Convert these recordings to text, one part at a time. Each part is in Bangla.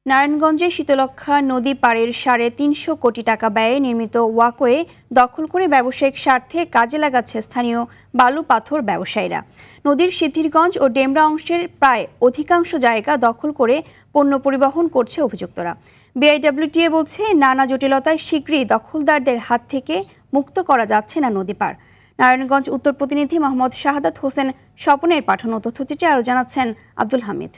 নারায়ণগঞ্জে শীতলক্ষ্যা নদী পাড়ের ৩৫০ কোটি টাকা ব্যয়ে নির্মিত ওয়াকওয়ে দখল করে ব্যবসায়িক স্বার্থে কাজে লাগাচ্ছে স্থানীয় বালু পাথর ব্যবসায়ীরা। নদীর সিদ্ধিরগঞ্জ ও ডেমরা অংশের প্রায় অধিকাংশ জায়গা দখল করে পণ্য পরিবহন করছে অভিযুক্তরা। বিআইডব্লিউটিএ বলছে, নানা জটিলতায় শীঘ্রই দখলদারদের হাত থেকে মুক্ত করা যাচ্ছে না নদী পাড়। নারায়ণগঞ্জ উত্তর প্রতিনিধি মোহাম্মদ শাহাদাত হোসেন স্বপনের পাঠানো তথ্যচিত্রে আরও জানাচ্ছেন আব্দুল হামিদ।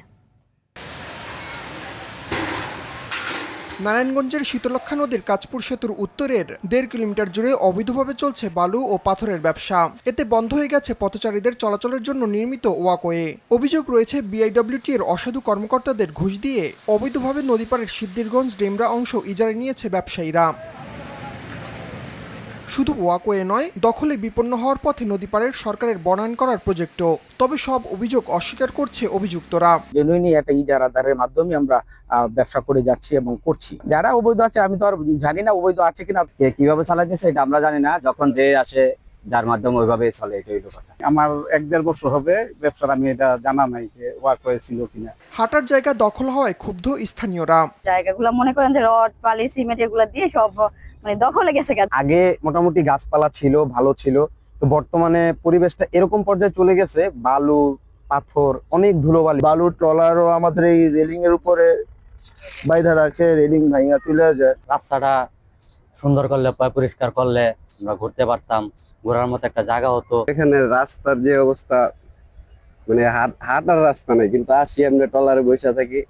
নারায়ণগঞ্জের শীতলক্ষ্যা নদীর কাঁচপুর সেতুর উত্তরের ১.৫ কিলোমিটার জুড়ে অবৈধভাবে চলছে বালু ও পাথরের ব্যবসা। এতে বন্ধ হয়ে গেছে পথচারীদের চলাচলের জন্য নির্মিত ওয়াকওয়ে। অভিযোগ রয়েছে, বিআইডব্লিউটি-এর অসাধু কর্মকর্তাদের ঘুষ দিয়ে অবৈধভাবে নদীপাড়ের সিদ্ধিরগঞ্জ ডেমরা অংশ ইজারে নিয়েছে ব্যবসায়ীরা। শুধু ওয়াকওয়ে নয়, দখলে বিপন্ন হওয়ার পথে নদীপাড়ের সরকারের বনায়ন করার প্রজেক্টও। তবে সব অভিযোগ অস্বীকার করছে অভিযুক্তরা। জেনুইনলি একটা ইজারাদারের মাধ্যমে আমরা ব্যবসা করে যাচ্ছি এবং করছি। যারা অবৈধ আছে, আমি তো আর জানি না অবৈধ আছে কিনা, কিভাবে চালাইতেছে এটা আমরা জানি না। যখন যে আসে যার মাধ্যমে ওইভাবে চলে, এটা হইলো কথা। আমার ১-১.৫ বছর হবে ব্যবসার, আমি এটা জানা নাই যে ওয়াকওয়ে ছিল কিনা। হাঁটার জায়গা দখল হওয়ায় ক্ষুব্ধ স্থানীয়রা। জায়গাগুলো মনে করেন যে রড, বালি, সিমেন্ট এগুলা দিয়ে সব দখলে গেছে। আগে মোটামুটি গাছপালা ছিল, ভালো ছিল, তো বর্তমানে পরিবেশটা এরকম পর্যায়ে চলে গেছে, বালু পাথর, অনেক ধুলোবালি। বালুর ট্রলারও আমাদের এই রেলিং এর উপরে বাইধা রাখে, রেলিং ভাঙা চলে যায়। রাস্তাটা সুন্দর করলে, পরিষ্কার করলে আমরা ঘুরতে পারতাম, ঘোরার মতো একটা জায়গা হতো। এখানে রাস্তার যে অবস্থা, মানে হাঁটার রাস্তা নেই, কিন্তু আসি আমরা ট্রলারে বসে থাকি,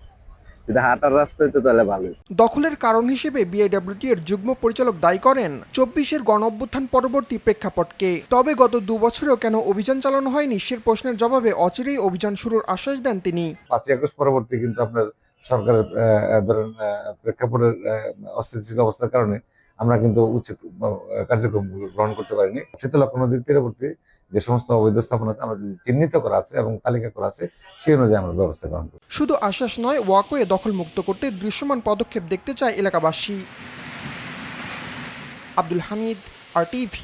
যদি হাঁটার রাস্তা হইতো তাহলে ভালো। দখলের কারণ হিসেবে বিআইডব্লিউটি-এর যুগ্ম পরিচালক দায়ী করেন ২৪-এর গণঅভ্যুত্থান পরবর্তী প্রেক্ষাপটকে। তবে গত ২ বছরেও কেন অভিযান চালানো হয়নি সে প্রশ্নের জবাবে অচিরেই অভিযান শুরুর আশ্বাস দেন তিনি। ৫ই আগস্ট পরবর্তী কিন্তু আপনার সরকারের ধরেন প্রেক্ষাপটের অস্থিতিশীল অবস্থার কারণে আমরা কিন্তু উচিত কার্যক্রম গ্রহণ করতে পারিনি। শীতলক্ষ্যা নদীর তীরবর্তী যে সমস্ত অবৈধ স্থাপনা আছে, আমরা চিহ্নিত করা আছে এবং তালিকা করা আছে, সেই অনুযায়ী আমরা ব্যবস্থা গ্রহণ করি। শুধু আশ্বাস নয়, ওয়াকওয়ে দখল মুক্ত করতে দৃশ্যমান পদক্ষেপ দেখতে চায় এলাকাবাসী। আব্দুল হামিদ, RTV।